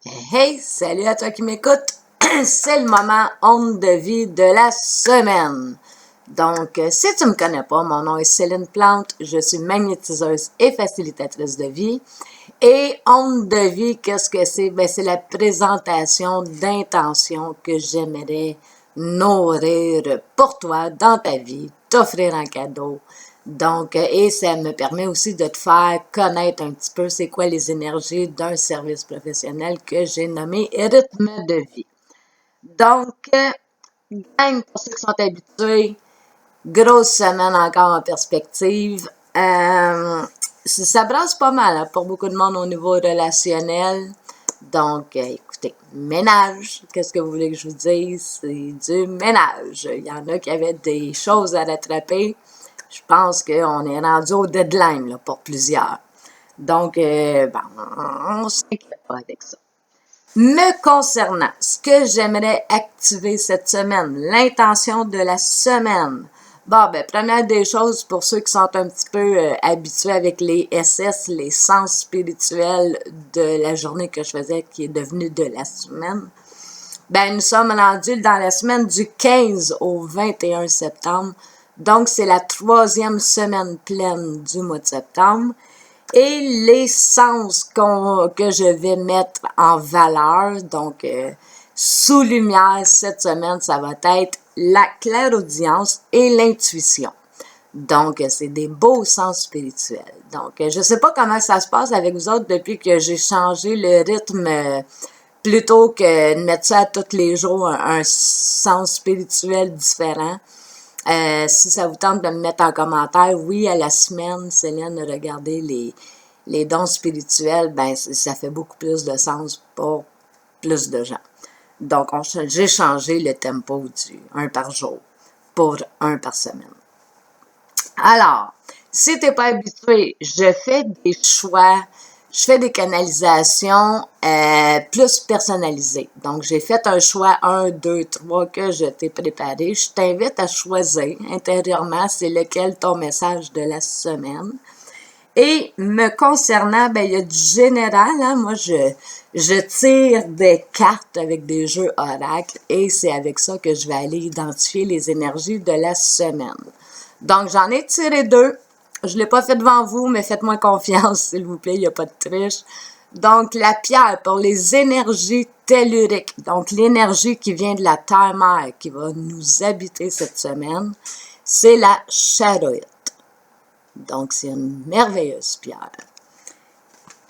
Hey, salut à toi qui m'écoute. C'est le moment onde de vie de la semaine. Donc, si tu me connais pas, mon nom est Céline Plante, je suis magnétiseuse et facilitatrice de vie. Et onde de vie, qu'est-ce que c'est? Ben, c'est la présentation d'intentions que j'aimerais nourrir pour toi dans ta vie, t'offrir un cadeau. Donc, et ça me permet aussi de te faire connaître un petit peu c'est quoi les énergies d'un service professionnel que j'ai nommé rythme de vie. Donc, gang, pour ceux qui sont habitués, grosse semaine encore en perspective. Ça brasse pas mal hein, pour beaucoup de monde au niveau relationnel. Donc, écoutez, ménage, qu'est-ce que vous voulez que je vous dise? C'est du ménage. Il y en a qui avaient des choses à rattraper. Je pense qu'on est rendu au deadline là, pour plusieurs. Donc, on ne s'inquiète pas avec ça. Me concernant, ce que j'aimerais activer cette semaine, l'intention de la semaine. Bon, ben, première des choses, pour ceux qui sont un petit peu habitués avec les SS, les sens spirituels de la journée que je faisais, qui est devenue de la semaine, ben, nous sommes rendus dans la semaine du 15 au 21 septembre. Donc, c'est la 3e semaine pleine du mois de septembre. Et les sens que je vais mettre en valeur, donc sous lumière cette semaine, ça va être la clairaudience et l'intuition. Donc, c'est des beaux sens spirituels. Donc, je sais pas comment ça se passe avec vous autres depuis que j'ai changé le rythme plutôt que de mettre ça à tous les jours, un sens spirituel différent. Si ça vous tente de me mettre en commentaire, oui, à la semaine, Céline, regardez les dons spirituels, ben ça fait beaucoup plus de sens pour plus de gens. Donc, j'ai changé le tempo du 1 par jour pour 1 par semaine. Alors, si t'es pas habitué, je fais des choix, je fais des canalisations plus personnalisées. Donc, j'ai fait un choix 1, 2, 3 que je t'ai préparé. Je t'invite à choisir intérieurement c'est lequel ton message de la semaine. Et me concernant, ben il y a du général, hein. Moi, je tire des cartes avec des jeux oracles et c'est avec ça que je vais aller identifier les énergies de la semaine. Donc, j'en ai tiré 2. Je l'ai pas fait devant vous, mais faites-moi confiance, s'il vous plaît, il n'y a pas de triche. Donc, la pierre pour les énergies telluriques, donc l'énergie qui vient de la terre-mère qui va nous habiter cette semaine, c'est la charoïte. Donc, c'est une merveilleuse pierre.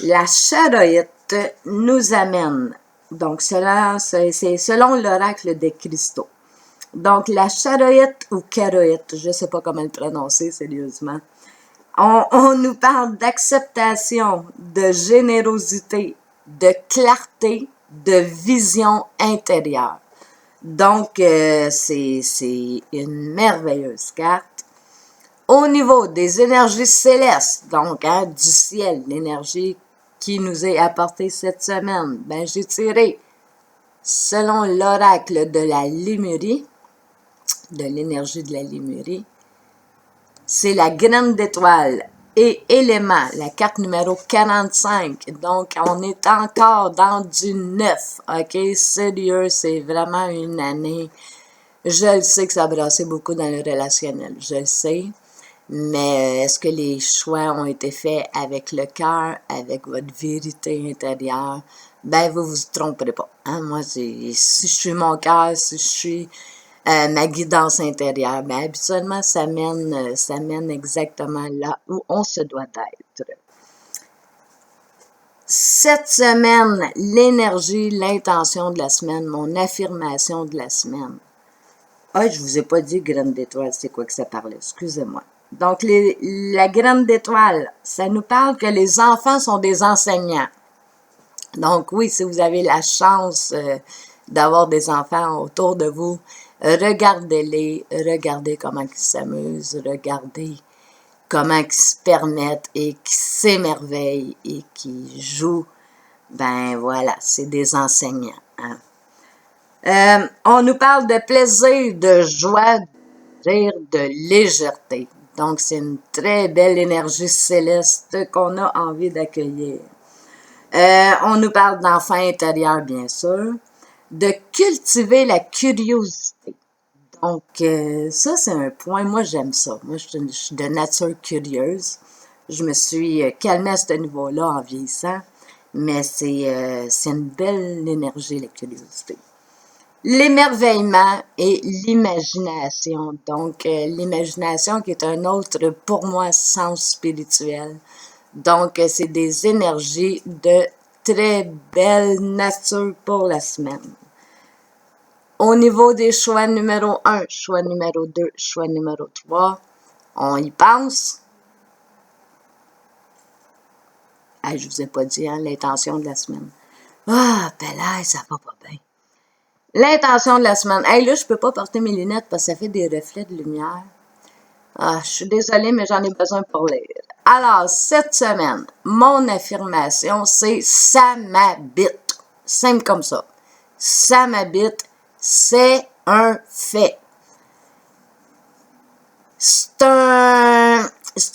La charoïte nous amène, donc c'est selon l'oracle des cristaux. Donc, la charoïte ou charoïte, je ne sais pas comment le prononcer sérieusement, on nous parle d'acceptation, de générosité, de clarté, de vision intérieure. Donc, c'est une merveilleuse carte. Au niveau des énergies célestes, donc hein, du ciel, l'énergie qui nous est apportée cette semaine, ben j'ai tiré, selon l'oracle de la Lémurie, de l'énergie de la Lémurie, c'est la graine d'étoile et élément, la carte numéro 45. Donc, on est encore dans du 9, ok? Sérieux, c'est vraiment une année. Je le sais que ça a brassé beaucoup dans le relationnel, je le sais. Mais est-ce que les choix ont été faits avec le cœur, avec votre vérité intérieure? Ben, vous vous tromperez pas. Hein? Moi, si je suis mon cœur, si je suis ma guidance intérieure, ben, habituellement, ça mène exactement là où on se doit être. Cette semaine, l'énergie, l'intention de la semaine, mon affirmation de la semaine. Ah, je vous ai pas dit graine d'étoile, c'est quoi que ça parlait, excusez-moi. Donc, la graine d'étoile, ça nous parle que les enfants sont des enseignants. Donc, oui, si vous avez la chance d'avoir des enfants autour de vous, regardez-les, regardez comment ils s'amusent, regardez comment ils se permettent et qui s'émerveillent et qui jouent. Ben voilà, c'est des enseignants. Hein. On nous parle de plaisir, de joie, de rire, de légèreté. Donc, c'est une très belle énergie céleste qu'on a envie d'accueillir. On nous parle d'enfant intérieur, bien sûr, de cultiver la curiosité. Donc, ça, c'est un point, moi, j'aime ça. Moi, je suis de nature curieuse. Je me suis calmée à ce niveau-là en vieillissant, mais c'est une belle énergie, la curiosité. L'émerveillement et l'imagination. Donc, l'imagination qui est un autre, pour moi, sens spirituel. Donc, c'est des énergies de très belle nature pour la semaine. Au niveau des choix numéro 1, choix numéro 2, choix numéro 3, on y pense. Ah, je vous ai pas dit, hein, l'intention de la semaine. Ah, Pelaye, ça va pas bien. L'intention de la semaine. Hey, là, je peux pas porter mes lunettes parce que ça fait des reflets de lumière. Ah, je suis désolée, mais j'en ai besoin pour lire. Alors, cette semaine, mon affirmation, c'est « ça m'habite ». Simple comme ça. Ça m'habite, c'est un fait. C'est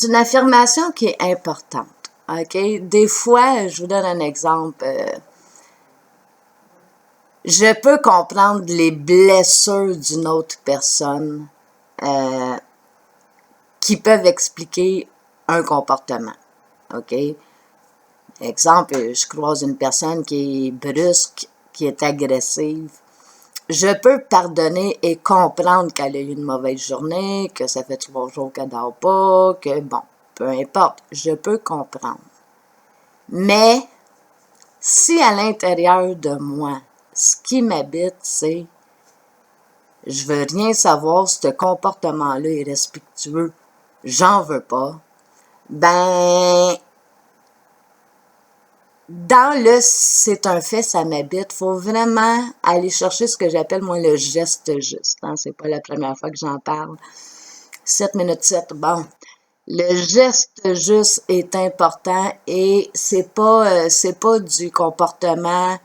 une affirmation qui est importante. OK? Des fois, je vous donne un exemple. Je peux comprendre les blessures d'une autre personne qui peuvent expliquer un comportement. OK? Exemple, je croise une personne qui est brusque, qui est agressive. Je peux pardonner et comprendre qu'elle a eu une mauvaise journée, que ça fait 3 jours qu'elle dort pas, que bon, peu importe, je peux comprendre. Mais, si à l'intérieur de moi, ce qui m'habite, c'est je veux rien savoir, ce comportement-là est respectueux, j'en veux pas, ben, dans le c'est un fait, ça m'habite, faut vraiment aller chercher ce que j'appelle, moi, le geste juste. Hein? C'est pas la première fois que j'en parle. 7 minutes 7, bon. Le geste juste est important et c'est pas du comportement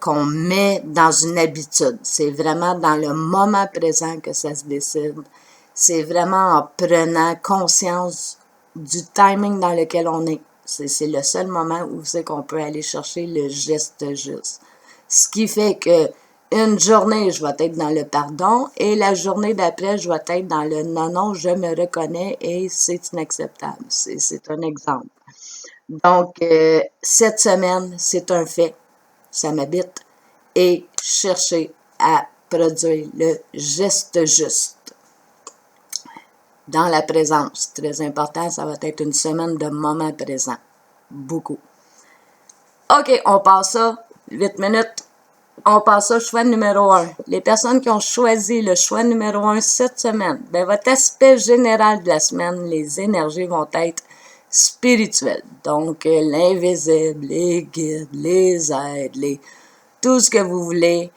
qu'on met dans une habitude. C'est vraiment dans le moment présent que ça se décide. C'est vraiment en prenant conscience du timing dans lequel on est. C'est le seul moment où c'est qu'on peut aller chercher le geste juste. Ce qui fait que une journée, je vais être dans le pardon et la journée d'après, je vais être dans le non, non, je me reconnais et c'est inacceptable. C'est un exemple. Donc, cette semaine, c'est un fait. Ça m'habite. Et chercher à produire le geste juste. Dans la présence, très important, ça va être une semaine de moment présent. Beaucoup. OK, on passe ça. 8 minutes. On passe au choix numéro 1. Les personnes qui ont choisi le choix numéro 1 cette semaine, ben votre aspect général de la semaine, les énergies vont être spirituelles. Donc, l'invisible, les guides, les aides, tout ce que vous voulez,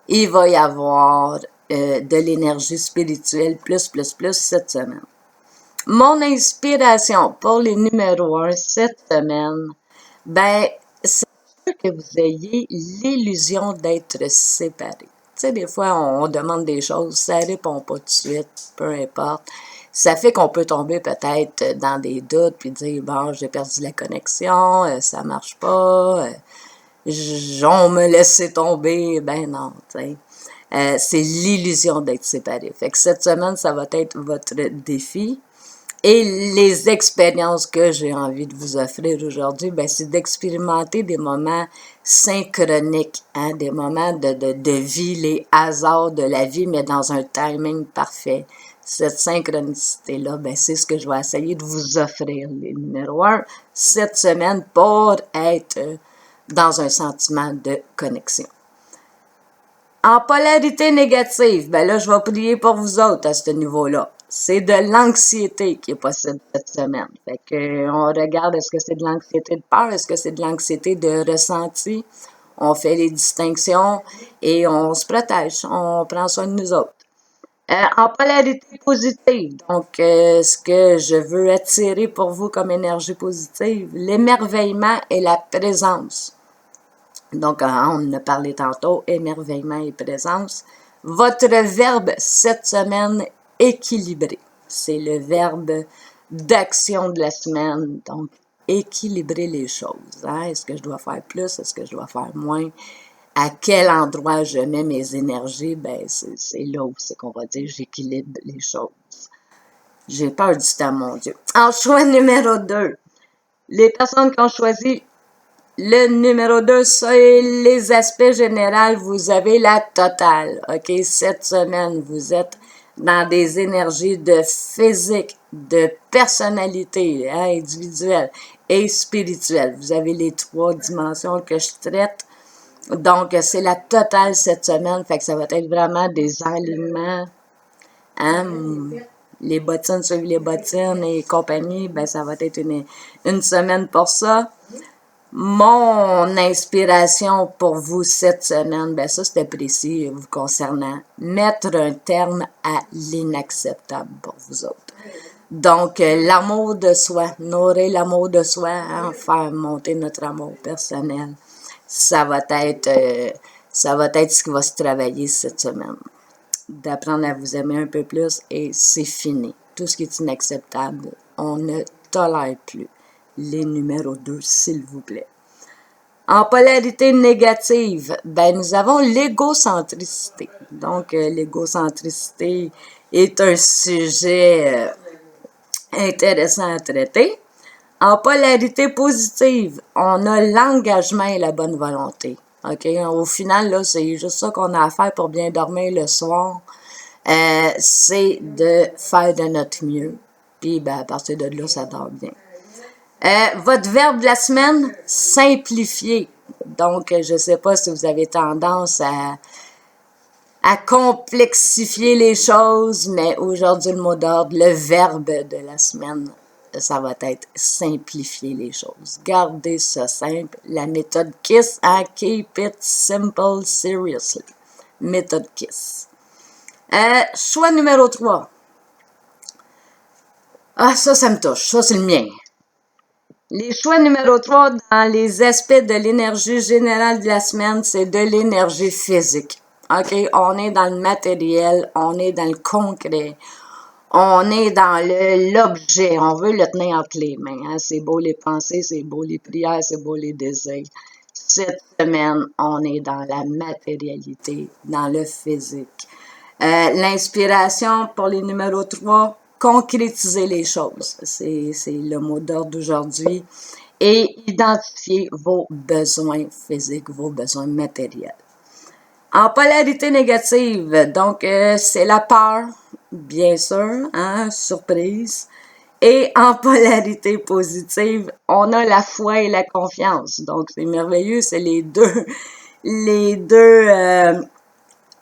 il va y avoir de l'énergie spirituelle plus cette semaine. Mon inspiration pour les numéros 1 cette semaine, ben, c'est sûr que vous ayez l'illusion d'être séparés. Tu sais, des fois, on demande des choses, ça répond pas tout de suite, peu importe. Ça fait qu'on peut tomber peut-être dans des doutes, puis dire, bon, j'ai perdu la connexion, ça marche pas, on me laissait tomber, ben non, tu sais. C'est l'illusion d'être séparé. Fait que cette semaine, ça va être votre défi. Et les expériences que j'ai envie de vous offrir aujourd'hui, ben, c'est d'expérimenter des moments synchroniques, hein, des moments de vie, les hasards de la vie, mais dans un timing parfait. Cette synchronicité-là, ben, c'est ce que je vais essayer de vous offrir, les numéros 1, cette semaine pour être dans un sentiment de connexion. En polarité négative, ben là, je vais prier pour vous autres à ce niveau-là. C'est de l'anxiété qui est possible cette semaine. Fait que, on regarde, est-ce que c'est de l'anxiété de peur, est-ce que c'est de l'anxiété de ressenti? On fait les distinctions et on se protège, on prend soin de nous autres. En polarité positive, donc ce que je veux attirer pour vous comme énergie positive, l'émerveillement et la présence. Donc, on en a parlé tantôt, émerveillement et présence. Votre verbe cette semaine, équilibré. C'est le verbe d'action de la semaine. Donc, équilibrer les choses. Hein? Est-ce que je dois faire plus? Est-ce que je dois faire moins? À quel endroit je mets mes énergies? Ben, c'est là où c'est qu'on va dire j'équilibre les choses. J'ai peur du temps, mon Dieu. En choix numéro 2, les personnes qui ont choisi le numéro 2, c'est les aspects généraux. Vous avez la totale. OK? Cette semaine, vous êtes dans des énergies de physique, de personnalité, hein, individuelle et spirituelle. Vous avez les 3 dimensions que je traite. Donc, c'est la totale cette semaine. Fait que ça va être vraiment des alignements. Hein? Les bottines suivent les bottines et compagnie. Ben, ça va être une semaine pour ça. Mon inspiration pour vous cette semaine, ben ça c'était précis vous concernant, mettre un terme à l'inacceptable pour vous autres. Donc, l'amour de soi, nourrir l'amour de soi, hein, faire monter notre amour personnel, ça va être ce qui va se travailler cette semaine. D'apprendre à vous aimer un peu plus et c'est fini. Tout ce qui est inacceptable, on ne tolère plus. Les numéros 2, s'il vous plaît. En polarité négative, ben nous avons l'égocentricité. Donc, l'égocentricité est un sujet intéressant à traiter. En polarité positive, on a l'engagement et la bonne volonté. OK? Au final, là, c'est juste ça qu'on a à faire pour bien dormir le soir. C'est de faire de notre mieux. Puis, ben, à partir de là, ça dort bien. Votre verbe de la semaine, simplifier. Donc, je ne sais pas si vous avez tendance à complexifier les choses, mais aujourd'hui, le mot d'ordre, le verbe de la semaine, ça va être simplifier les choses. Gardez ça simple. La méthode KISS, hein? Keep it simple, seriously. Méthode KISS. Choix numéro 3. Ah, ça me touche. Ça, c'est le mien. Les choix numéro 3 dans les aspects de l'énergie générale de la semaine, c'est de l'énergie physique. OK? On est dans le matériel, on est dans le concret, on est dans l'objet, on veut le tenir entre les mains. Hein? C'est beau les pensées, c'est beau les prières, c'est beau les désirs. Cette semaine, on est dans la matérialité, dans le physique. L'inspiration pour les numéros 3, concrétiser les choses. C'est le mot d'ordre d'aujourd'hui. Et identifier vos besoins physiques, vos besoins matériels. En polarité négative, donc c'est la peur, bien sûr, hein, surprise. Et en polarité positive, on a la foi et la confiance. Donc c'est merveilleux, c'est les deux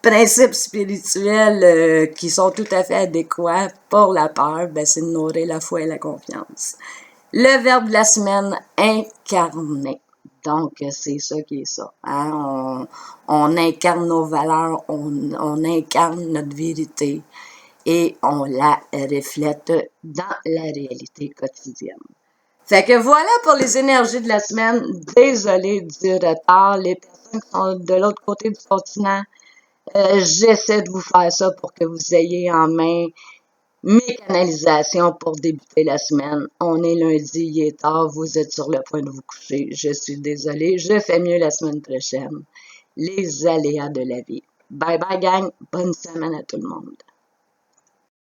principes spirituels qui sont tout à fait adéquats pour la peur, ben, c'est de nourrir la foi et la confiance. Le verbe de la semaine, incarner. Donc, c'est ça qui est ça. Hein? On incarne nos valeurs, on incarne notre vérité et on la reflète dans la réalité quotidienne. Fait que voilà pour les énergies de la semaine. Désolée du retard. Les personnes qui sont de l'autre côté du continent, j'essaie de vous faire ça pour que vous ayez en main mes canalisations pour débuter la semaine. On est lundi, il est tard, vous êtes sur le point de vous coucher. Je suis désolée, je fais mieux la semaine prochaine. Les aléas de la vie. Bye bye gang, bonne semaine à tout le monde.